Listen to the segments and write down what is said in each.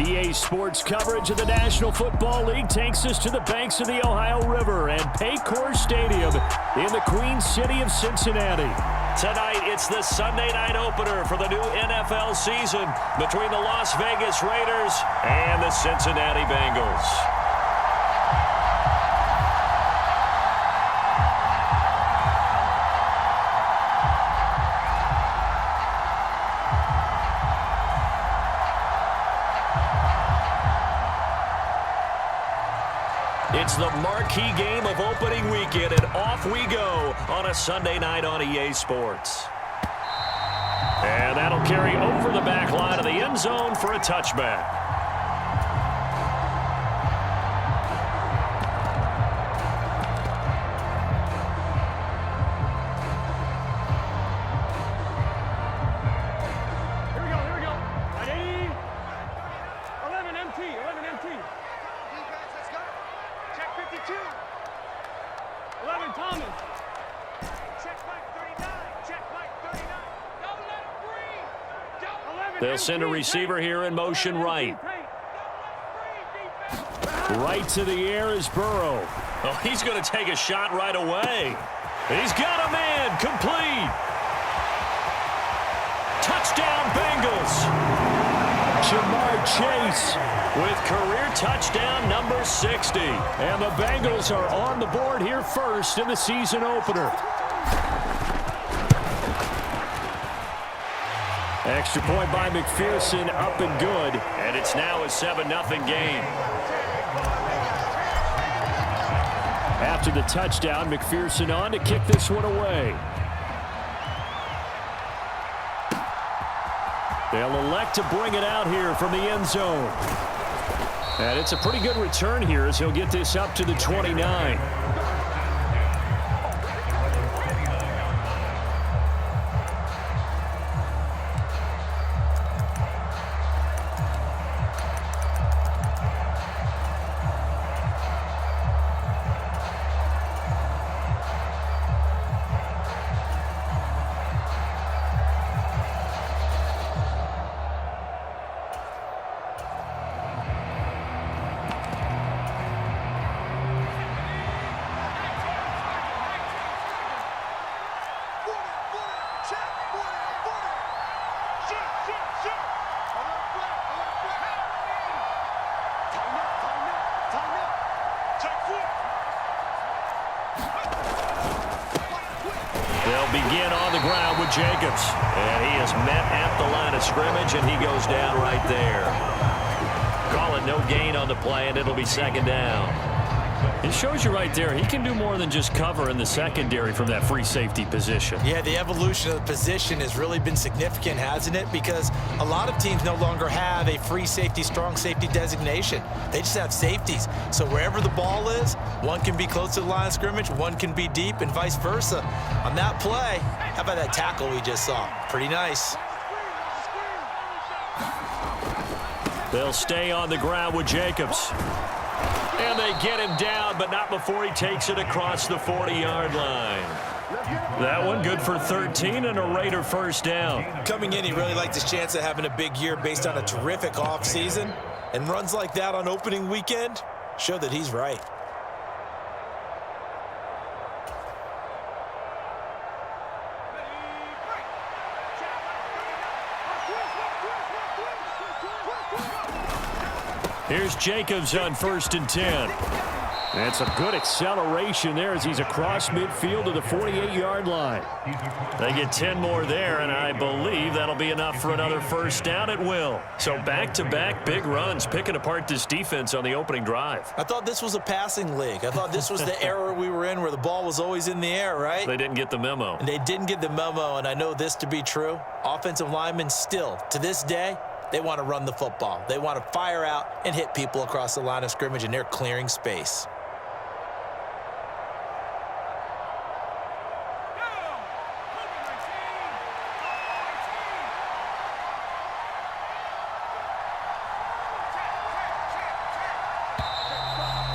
EA Sports coverage of the National Football League takes us to the banks of the Ohio River and Paycor Stadium in the Queen City of Cincinnati. Tonight, it's the Sunday night opener for the new NFL season between the Las Vegas Raiders and the Cincinnati Bengals. It's the marquee game of opening weekend, and off we go on a Sunday night on EA Sports. And that'll carry over the back line of the end zone for a touchback. They'll send a receiver here in motion right. Right to the air is Burrow. Oh, he's going to take a shot right away. He's got a man complete. Touchdown Bengals. Jamar Chase with career touchdown number 60. And the Bengals are on the board here first in the season opener. Extra point by McPherson, up and good. And it's now a 7-0 game. After the touchdown, McPherson on to kick this one away. They'll elect to bring it out here from the end zone. And it's a pretty good return here as he'll get this up to the 29. They'll begin on the ground with Jacobs. And he is met at the line of scrimmage, and he goes down right there. Call it no gain on the play, and it'll be second down. It shows you right there, he can do more than just cover in the secondary from that free safety position. Yeah, the evolution of the position has really been significant, hasn't it? Because a lot of teams no longer have a free safety, strong safety designation. They just have safeties. So wherever the ball is, one can be close to the line of scrimmage, one can be deep, and vice versa. On that play, how about that tackle we just saw? Pretty nice. They'll stay on the ground with Jacobs. And they get him down, but not before he takes it across the 40-yard line. That one good for 13 and a Raider first down. Coming in, he really liked his chance of having a big year based on a terrific offseason. And runs like that on opening weekend show that he's right. Here's Jacobs on 1st and 10. And some good acceleration there as he's across midfield to the 48-yard line. They get 10 more there, and I believe that'll be enough for another first down at will. So back-to-back big runs, picking apart this defense on the opening drive. I thought this was a passing league. I thought this was the era we were in where the ball was always in the air, right? They didn't get the memo. And they didn't get the memo, and I know this to be true. Offensive linemen still, to this day, they want to run the football. They want to fire out and hit people across the line of scrimmage, and they're clearing space.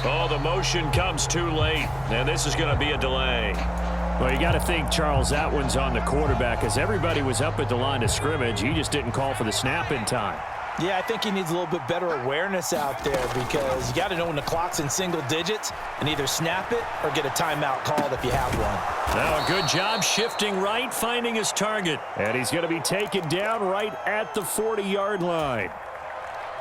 Oh, the motion comes too late, and this is going to be a delay. Well, you got to think, Charles, that one's on the quarterback as everybody was up at the line of scrimmage. He just didn't call for the snap in time. Yeah, I think he needs a little bit better awareness out there because you got to know when the clock's in single digits and either snap it or get a timeout called if you have one. Now a good job shifting right, finding his target. And he's going to be taken down right at the 40-yard line.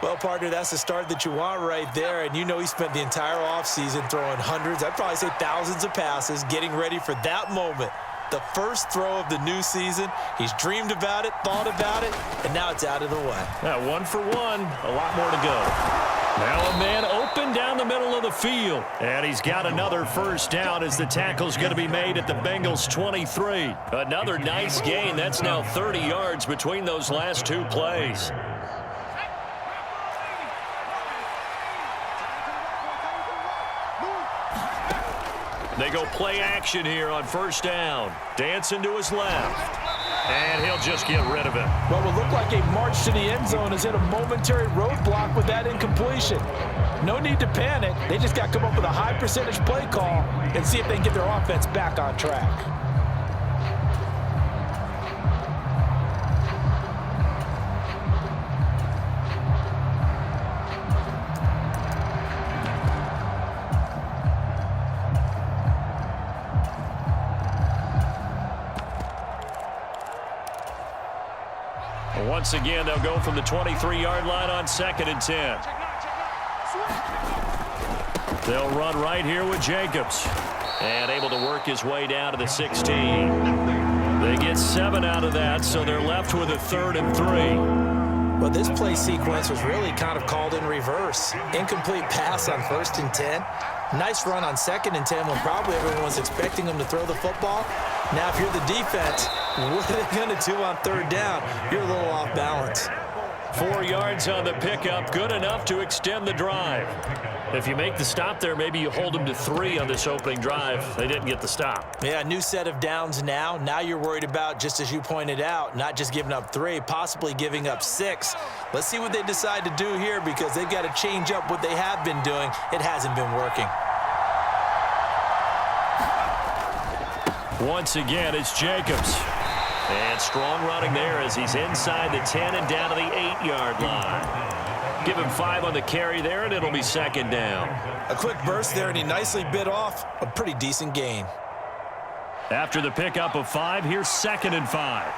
Well, partner, that's the start that you want right there. And you know he spent the entire offseason throwing hundreds, I'd probably say thousands of passes, getting ready for that moment. The first throw of the new season. He's dreamed about it, thought about it, and now it's out of the way. Yeah, 1 for 1. A lot more to go. Now a man open down the middle of the field. And he's got another first down as the tackle's going to be made at the Bengals' 23. Another nice gain. That's now 30 yards between those last two plays. They go play action here on first down. Dancing to his left. And he'll just get rid of it. What would look like a march to the end zone is hit a momentary roadblock with that incompletion. No need to panic. They just got to come up with a high percentage play call and see if they can get their offense back on track. Once again, they'll go from the 23-yard line on 2nd and 10. They'll run right here with Jacobs. And able to work his way down to the 16. They get 7 out of that, so they're left with a 3rd and 3. Well, this play sequence was really kind of called in reverse. Incomplete pass on 1st and 10. Nice run on 2nd and 10 when probably everyone was expecting him to throw the football. Now, if you're the defense, what are they going to do on 3rd down? You're a little off balance. 4 yards on the pickup, good enough to extend the drive. If you make the stop there, maybe you hold them to 3 on this opening drive. They didn't get the stop. Yeah, new set of downs now. Now you're worried about, just as you pointed out, not just giving up 3, possibly giving up 6. Let's see what they decide to do here because they've got to change up what they have been doing. It hasn't been working. Once again, it's Jacobs. And strong running there as he's inside the 10 and down to the 8-yard line. Give him 5 on the carry there, and it'll be 2nd down. A quick burst there, and he nicely bit off a pretty decent gain. After the pickup of 5, here's 2nd and 5.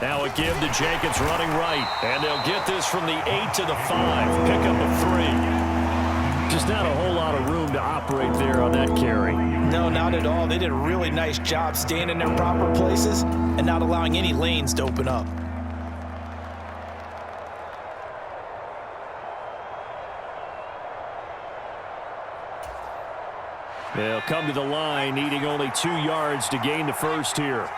Now a give to Jacobs running right. And they'll get this from the 8 to the 5. Pickup of 3. Just not a whole lot of room to operate there on that carry. No, not at all. They did a really nice job staying in their proper places and not allowing any lanes to open up. They'll come to the line, needing only 2 yards to gain the first here.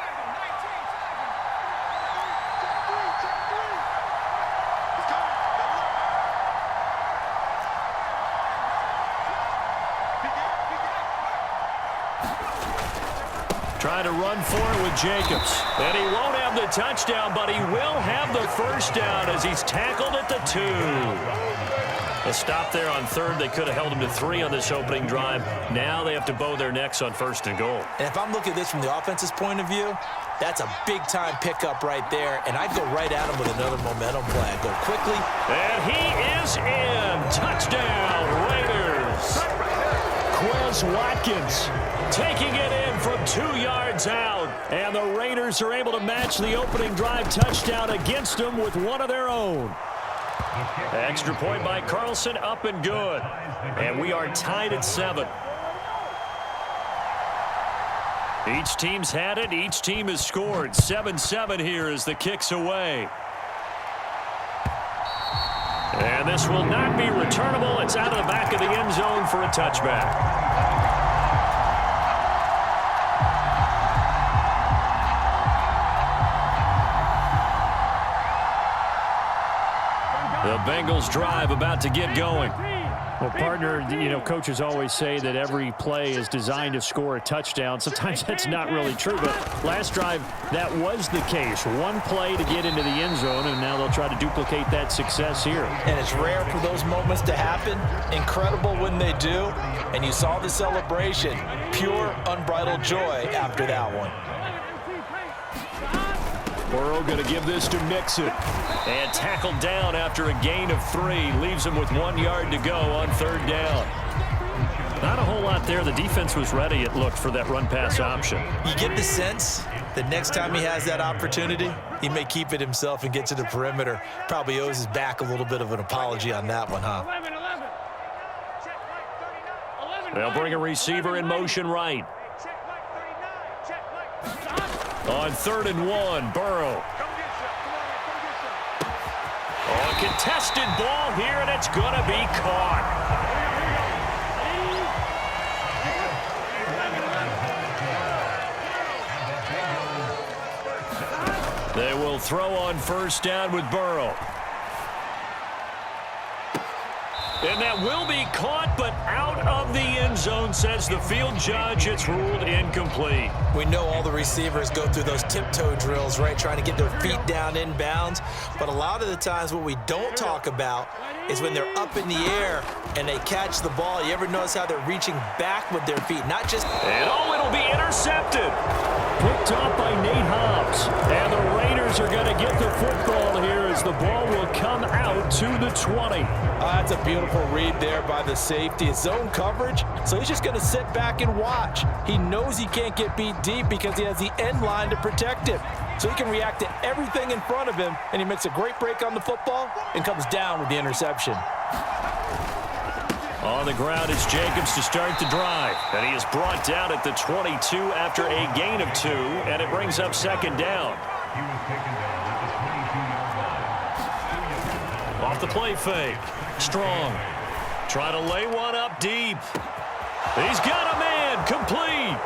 Trying to run for it with Jacobs. And he won't have the touchdown, but he will have the first down as he's tackled at the 2. A stop there on 3rd. They could have held him to 3 on this opening drive. Now they have to bow their necks on 1st and goal. And if I'm looking at this from the offense's point of view, that's a big-time pickup right there. And I'd go right at him with another momentum play. I'd go quickly. And he is in. Touchdown, Raiders. Quez Watkins taking it in from 2 yards out. And the Raiders are able to match the opening drive touchdown against them with one of their own. Extra point by Carlson, up and good. And we are tied at 7. Each team's had it. Each team has scored. 7-7 here as the kick's away. And this will not be returnable. It's out of the back of the end zone for a touchback. The Bengals drive about to get going. Well, partner, you know, coaches always say that every play is designed to score a touchdown. Sometimes that's not really true, but last drive, that was the case. One play to get into the end zone, and now they'll try to duplicate that success here. And it's rare for those moments to happen. Incredible when they do. And you saw the celebration. Pure, unbridled joy after that one. Burrow going to give this to Mixon. And tackled down after a gain of 3. Leaves him with 1 yard to go on 3rd down. Not a whole lot there. The defense was ready, it looked, for that run-pass option. You get the sense that next time he has that opportunity, he may keep it himself and get to the perimeter. Probably owes his back a little bit of an apology on that one, huh? They'll bring a receiver in motion right. On 3rd and 1, Burrow. Oh, a contested ball here, and it's going to be caught. They will throw on 1st down with Burrow. And that will be caught, but out of the end zone, says the field judge. It's ruled incomplete. We know all the receivers go through those tiptoe drills, right, trying to get their feet down inbounds. But a lot of the times what we don't talk about is when they're up in the air and they catch the ball. You ever notice how they're reaching back with their feet, not just... And oh, it'll be intercepted. Picked off by Nate Hobbs. And the Raiders are going to get the football here as the ball will come out to the 20. That's a beautiful read there by the safety. It's zone coverage, so he's just going to sit back and watch. He knows he can't get beat deep because he has the end line to protect him. So he can react to everything in front of him, and he makes a great break on the football and comes down with the interception. On the ground is Jacobs to start the drive. And he is brought down at the 22 after a gain of 2, and it brings up 2nd down. Off the play fake. Strong. Try to lay one up deep. He's got a man. Complete.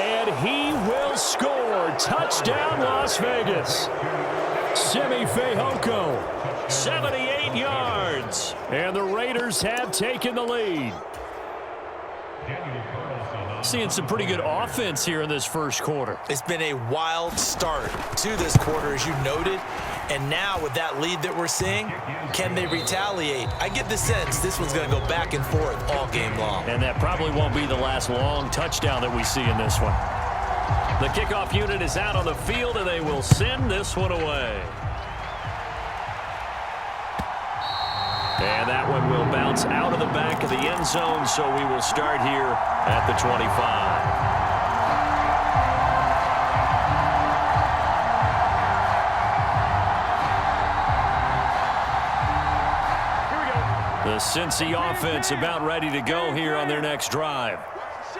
And he will score. Touchdown, Las Vegas. Simi Fehoko. 78 yards. And the Raiders have taken the lead. Seeing some pretty good offense here in this first quarter. It's been a wild start to this quarter, as you noted. And now with that lead that we're seeing, can they retaliate? I get the sense this one's going to go back and forth all game long. And that probably won't be the last long touchdown that we see in this one. The kickoff unit is out on the field, and they will send this one away. And that one will bounce out of the back of the end zone, so we will start here at the 25. The Cincy offense about ready to go here on their next drive.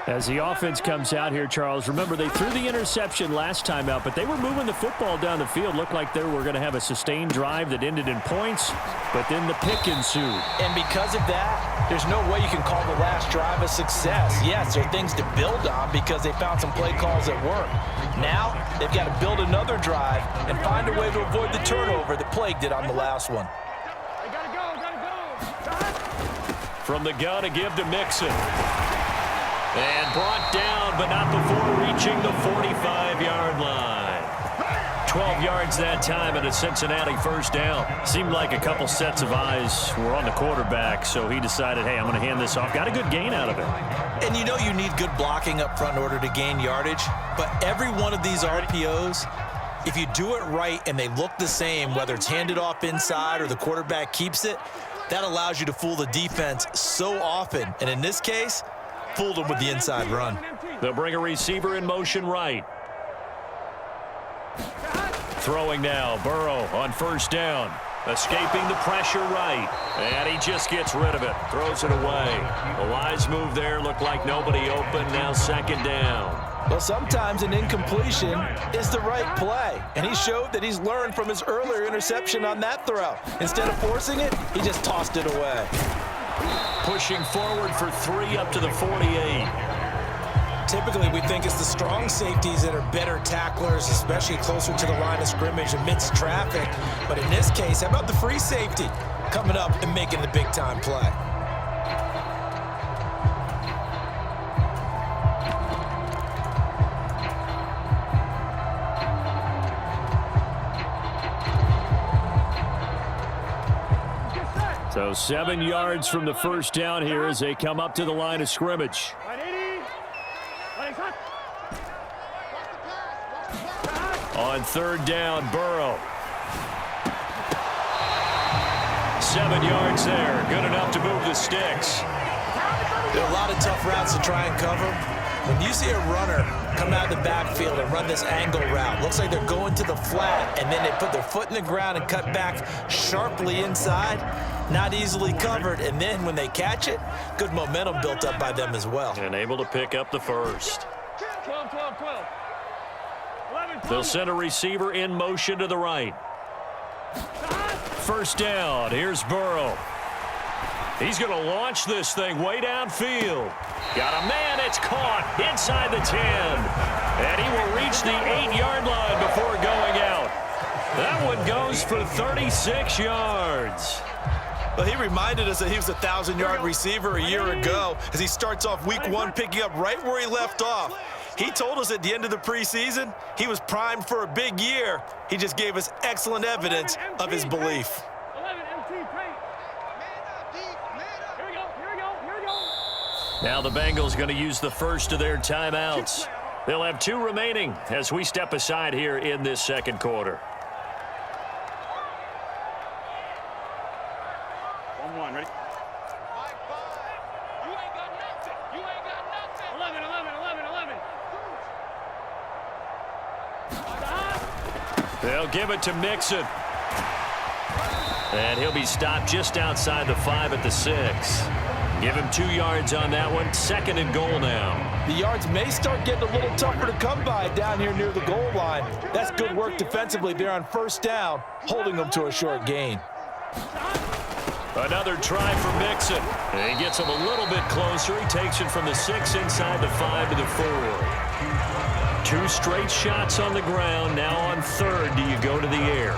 As the offense comes out here, Charles, remember they threw the interception last time out, but they were moving the football down the field. Looked like they were going to have a sustained drive that ended in points, but then the pick ensued. And because of that, there's no way you can call the last drive a success. Yes, there are things to build on because they found some play calls that work. Now, they've got to build another drive and find a way to avoid the turnover that plagued it on the last one. From the gun, a give to Mixon. And brought down, but not before reaching the 45-yard line. 12 yards that time and a Cincinnati 1st down. Seemed like a couple sets of eyes were on the quarterback, so he decided, hey, I'm going to hand this off. Got a good gain out of it. And you know you need good blocking up front in order to gain yardage, but every one of these RPOs, if you do it right and they look the same, whether it's handed off inside or the quarterback keeps it, that allows you to fool the defense so often. And in this case, fooled them with the inside run. They'll bring a receiver in motion right. Throwing now, Burrow on 1st down. Escaping the pressure right. And he just gets rid of it. Throws it away. A wise move there. Looked like nobody open. Now 2nd down. Well, sometimes an incompletion is the right play. And he showed that he's learned from his earlier interception on that throw. Instead of forcing it, he just tossed it away. Pushing forward for 3 up to the 48. Typically, we think it's the strong safeties that are better tacklers, especially closer to the line of scrimmage amidst traffic. But in this case, how about the free safety coming up and making the big-time play? So 7 yards from the 1st down here as they come up to the line of scrimmage. On third down, Burrow. 7 yards there. Good enough to move the sticks. There are a lot of tough routes to try and cover. When you see a runner come out of the backfield and run this angle route, looks like they're going to the flat, and then they put their foot in the ground and cut back sharply inside. Not easily covered, and then when they catch it, good momentum built up by them as well. And able to pick up the first. 12. 11, They'll send a receiver in motion to the right. First down. Here's Burrow. He's going to launch this thing way downfield. Got a man. It's caught inside the 10. And he will reach the 8-yard line before going out. That one goes for 36 yards. Well, he reminded us that he was a 1,000-yard receiver a year ago as he starts off week 1 picking up right where he left off. He told us at the end of the preseason he was primed for a big year. He just gave us excellent evidence of his belief. 11, MT, pray. Here we go. Now the Bengals going to use the first of their timeouts. They'll have 2 remaining as we step aside here in this second quarter. 1-1, ready? 11. They'll give it to Mixon. And he'll be stopped just outside the 5 at the 6. Give him 2 yards on that one. 2nd and goal now. The yards may start getting a little tougher to come by down here near the goal line. That's good work defensively there on first down, holding them to a short gain. Another try for Mixon. And he gets him a little bit closer. He takes it from the 6 inside the 5 to the 4. 2 straight shots on the ground. Now on third, do you go to the air?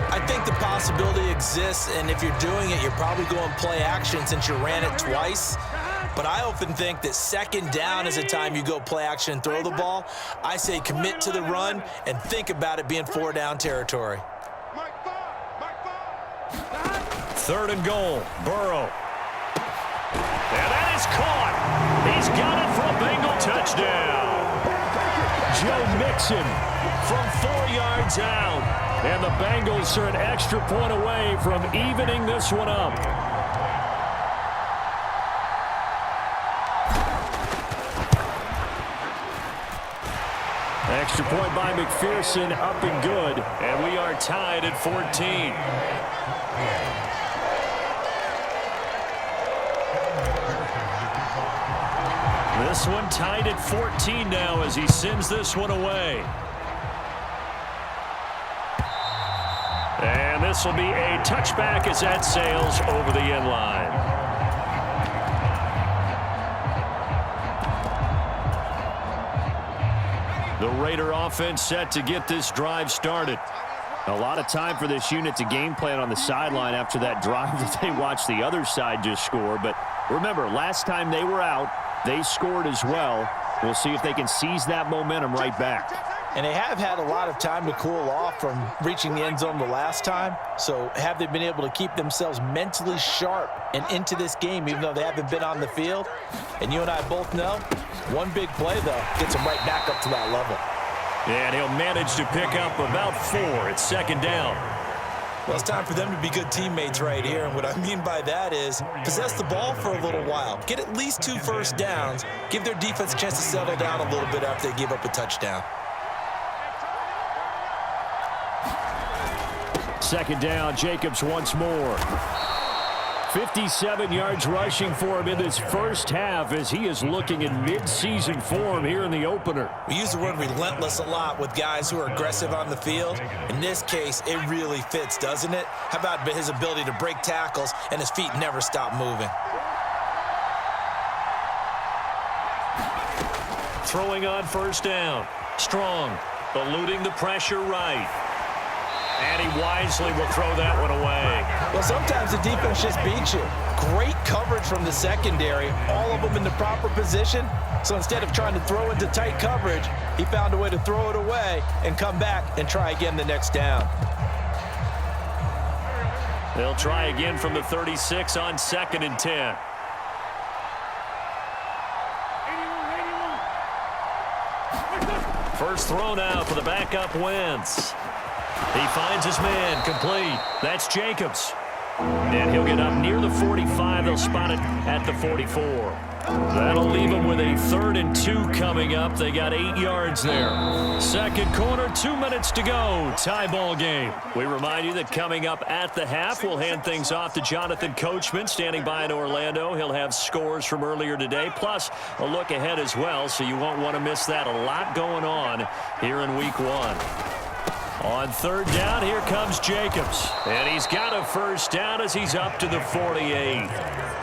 I think the possibility exists, and if you're doing it, you're probably going play action since you ran it twice. But I often think that 2nd down is a time you go play action and throw the ball. I say commit to the run and think about it being 4-down territory. 3rd and goal. Burrow. And that is caught. He's got it for a Bengal touchdown. Joe Mixon from 4 yards out. And the Bengals are an extra point away from evening this one up. Extra point by McPherson, up and good. And we are tied at 14. This one tied at 14 now as he sends this one away. And this will be a touchback as that sails over the end line. The Raider offense set to get this drive started. A lot of time for this unit to game plan on the sideline after that drive that they watched the other side just score. But remember, last time they were out, they scored as well. We'll see if they can seize that momentum right back. And they have had a lot of time to cool off from reaching the end zone the last time. So have they been able to keep themselves mentally sharp and into this game even though they haven't been on the field? And you and I both know, one big play, though, gets them right back up to that level. And he'll manage to pick up about 4 at 2nd down. Well, it's time for them to be good teammates right here. And what I mean by that is possess the ball for a little while. Get at least 2 first downs. Give their defense a chance to settle down a little bit after they give up a touchdown. 2nd down, Jacobs once more. 57 yards rushing for him in this first half as he is looking in mid-season form here in the opener. We use the word relentless a lot with guys who are aggressive on the field. In this case, it really fits, doesn't it? How about his ability to break tackles and his feet never stop moving? Throwing on first down. Strong, eluding the pressure right. And he wisely will throw that one away. Well, sometimes the defense just beats you. Great coverage from the secondary, all of them in the proper position. So instead of trying to throw into tight coverage, he found a way to throw it away and come back and try again the next down. They'll try again from the 36 on 2nd and 10. 81. First throw now for the backup Wentz. He finds his man, complete. That's Jacobs. And he'll get up near the 45. They'll spot it at the 44. That'll leave them with a 3rd and 2 coming up. They got 8 yards there. Second quarter, 2 minutes to go. Tie ball game. We remind you that coming up at the half, we'll hand things off to Jonathan Coachman, standing by in Orlando. He'll have scores from earlier today, plus a look ahead as well, so you won't want to miss that. A lot going on here in week 1. On 3rd down, here comes Jacobs. And he's got a first down as he's up to the 48.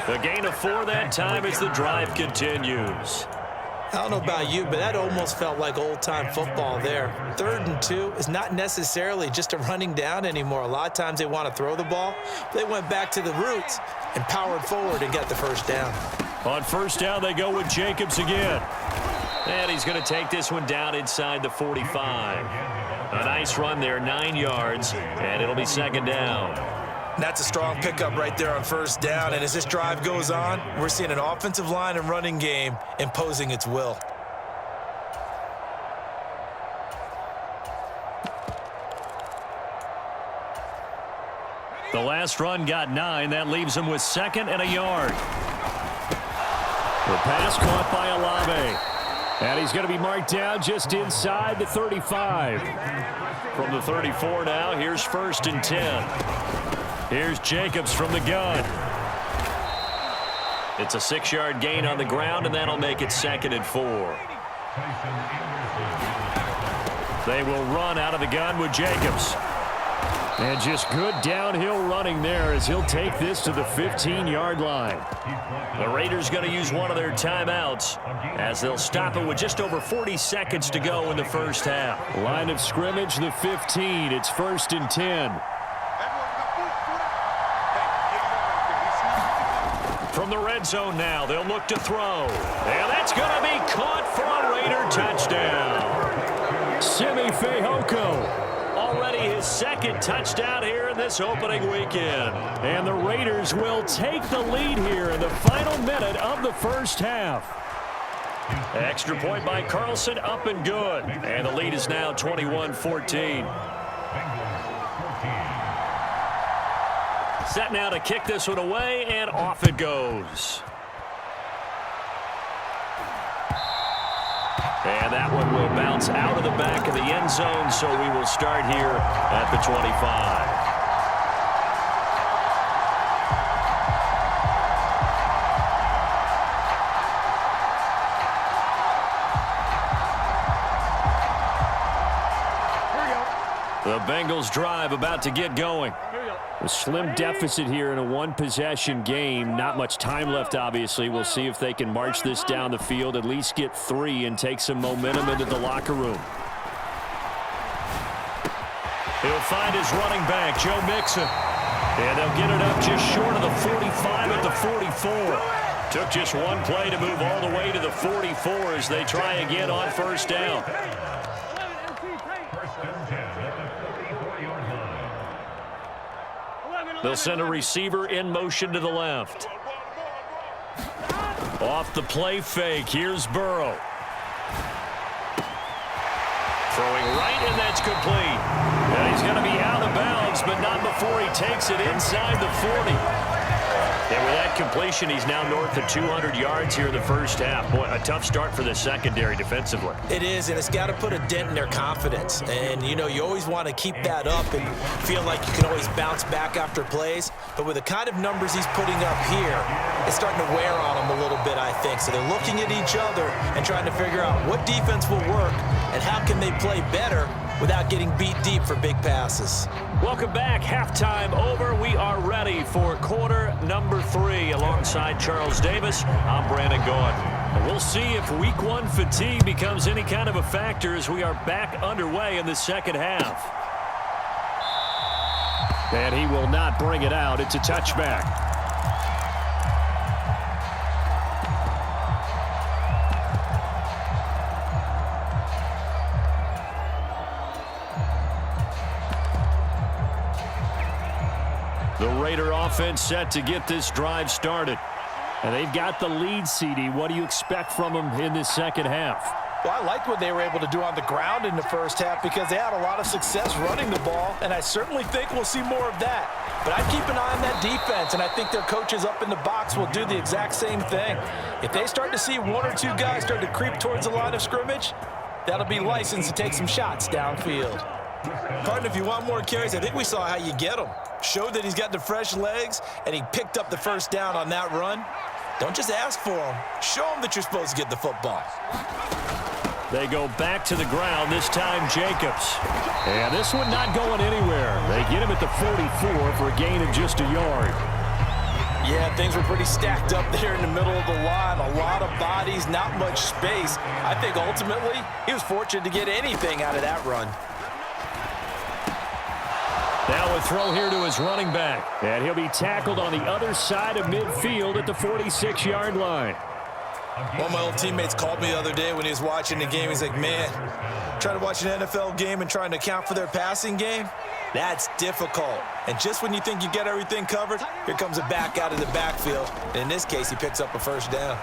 A gain of 4 that time as the drive continues. I don't know about you, but that almost felt like old-time football there. 3rd and 2 is not necessarily just a running down anymore. A lot of times they want to throw the ball. They went back to the roots and powered forward and got the first down. On 1st down, they go with Jacobs again. And he's going to take this one down inside the 45. A nice run there, 9 yards, and it'll be 2nd down. That's a strong pickup right there on 1st down, and as this drive goes on, we're seeing an offensive line and running game imposing its will. The last run got 9. That leaves him with 2nd and a yard. The pass caught by Olave. And he's going to be marked down just inside the 35. From the 34 now, here's 1st and 10. Here's Jacobs from the gun. It's a 6-yard gain on the ground, and that'll make it 2nd and 4. They will run out of the gun with Jacobs. And just good downhill running there as he'll take this to the 15-yard line. The Raiders going to use one of their timeouts as they'll stop it with just over 40 seconds to go in the first half. Line of scrimmage, the 15. It's 1st and 10. From the red zone now, they'll look to throw. And that's going to be caught for a Raider touchdown. Simi Fehoko. Already his 2nd touchdown here in this opening weekend. And the Raiders will take the lead here in the final minute of the first half. Extra point by Carlson, up and good. And the lead is now 21-14. Set now to kick this one away, and off it goes. And that one will bounce out of the back of the end zone, so we will start here at the 25. The Bengals drive about to get going. A slim deficit here in a one-possession game. Not much time left, obviously. We'll see if they can march this down the field, at least get 3 and take some momentum into the locker room. He'll find his running back, Joe Mixon. And they'll get it up just short of the 45 at the 44. Took just one play to move all the way to the 44 as they try again on 1st down. They'll send a receiver in motion to the left. Off the play fake, here's Burrow. Throwing right, and that's complete. And he's going to be out of bounds, but not before he takes it inside the 40. And with that completion, he's now north of 200 yards here in the first half. Boy, a tough start for the secondary defensively. It is, and it's got to put a dent in their confidence. And, you know, you always want to keep that up and feel like you can always bounce back after plays. But with the kind of numbers he's putting up here, it's starting to wear on them a little bit, I think. So they're looking at each other and trying to figure out what defense will work and how can they play better without getting beat deep for big passes. Welcome back. Halftime over. We are ready for quarter number 3 alongside Charles Davis. I'm Brandon Gaudin. And we'll see if week 1 fatigue becomes any kind of a factor as we are back underway in the second half. And he will not bring it out. It's a touchback. The Raider offense set to get this drive started. And they've got the lead, CD. What do you expect from them in this second half? Well, I liked what they were able to do on the ground in the first half because they had a lot of success running the ball, and I certainly think we'll see more of that. But I'd keep an eye on that defense, and I think their coaches up in the box will do the exact same thing. If they start to see one or two guys start to creep towards the line of scrimmage, that'll be licensed to take some shots downfield. Pardon, if you want more carries, I think we saw how you get them. Showed that he's got the fresh legs, and he picked up the first down on that run. Don't just ask for them. Show them that you're supposed to get the football. They go back to the ground, this time Jacobs. And this one not going anywhere. They get him at the 44 for a gain of just a yard. Yeah, things were pretty stacked up there in the middle of the line. A lot of bodies, not much space. I think ultimately he was fortunate to get anything out of that run. Now a throw here to his running back. And he'll be tackled on the other side of midfield at the 46-yard line. One of my old teammates called me the other day when he was watching the game. He's like, man, trying to watch an NFL game and trying to account for their passing game, that's difficult. And just when you think you get everything covered, here comes a back out of the backfield. And in this case, he picks up a first down.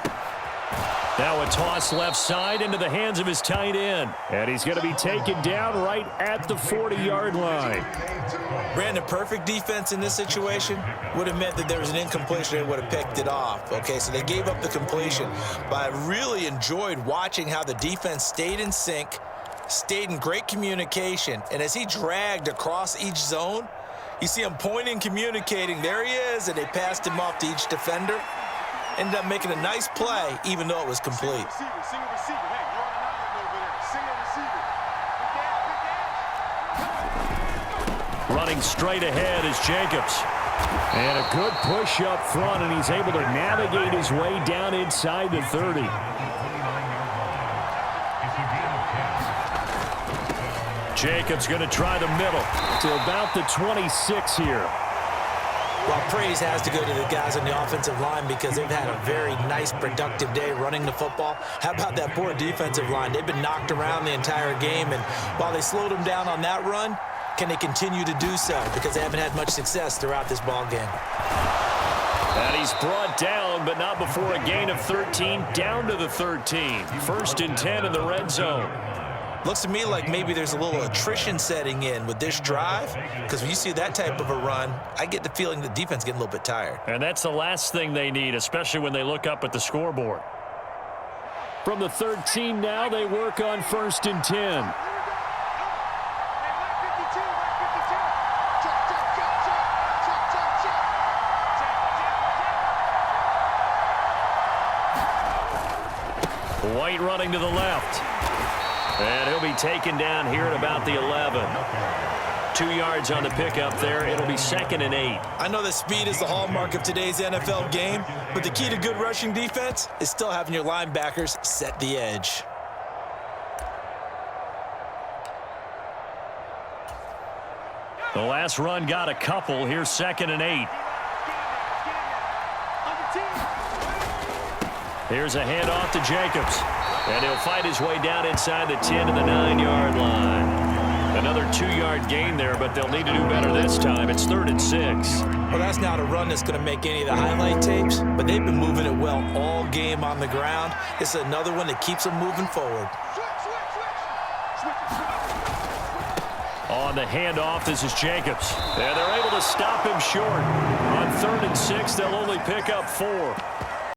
Now a toss left side into the hands of his tight end. And he's going to be taken down right at the 40-yard line. Brandon, perfect defense in this situation would have meant that there was an incompletion. They would have picked it off. Okay, so they gave up the completion. But I really enjoyed watching how the defense stayed in sync, stayed in great communication. And as he dragged across each zone, you see him pointing, communicating. There he is, and they passed him off to each defender. Ended up making a nice play, even though it was complete. Running straight ahead is Jacobs. And a good push up front, and he's able to navigate his way down inside the 30. Jacobs going to try the middle to about the 26 here. Well, praise has to go to the guys on the offensive line because they've had a very nice, productive day running the football. How about that poor defensive line? They've been knocked around the entire game, and while they slowed them down on that run, can they continue to do so? Because they haven't had much success throughout this ball game. And he's brought down, but not before a gain of 13, down to the 13. 1st and 10 in the red zone. Looks to me like maybe there's a little attrition setting in with this drive, because when you see that type of a run, I get the feeling the defense getting a little bit tired. And that's the last thing they need, especially when they look up at the scoreboard. From the 13 now, they work on 1st and 10. White running to the left. And he'll be taken down here at about the 11. 2 yards on the pickup there. It'll be 2nd and 8. I know that speed is the hallmark of today's NFL game, but the key to good rushing defense is still having your linebackers set the edge. The last run got a couple. Here's 2nd and 8. Here's a handoff to Jacobs. And he'll fight his way down inside the 10 to the 9-yard line. Another 2-yard gain there, but they'll need to do better this time. It's 3rd and 6. Well, that's not a run that's going to make any of the highlight tapes, but they've been moving it well all game on the ground. It's another one that keeps them moving forward. On the handoff, this is Jacobs. And they're able to stop him short. On 3rd and 6, they'll only pick up 4.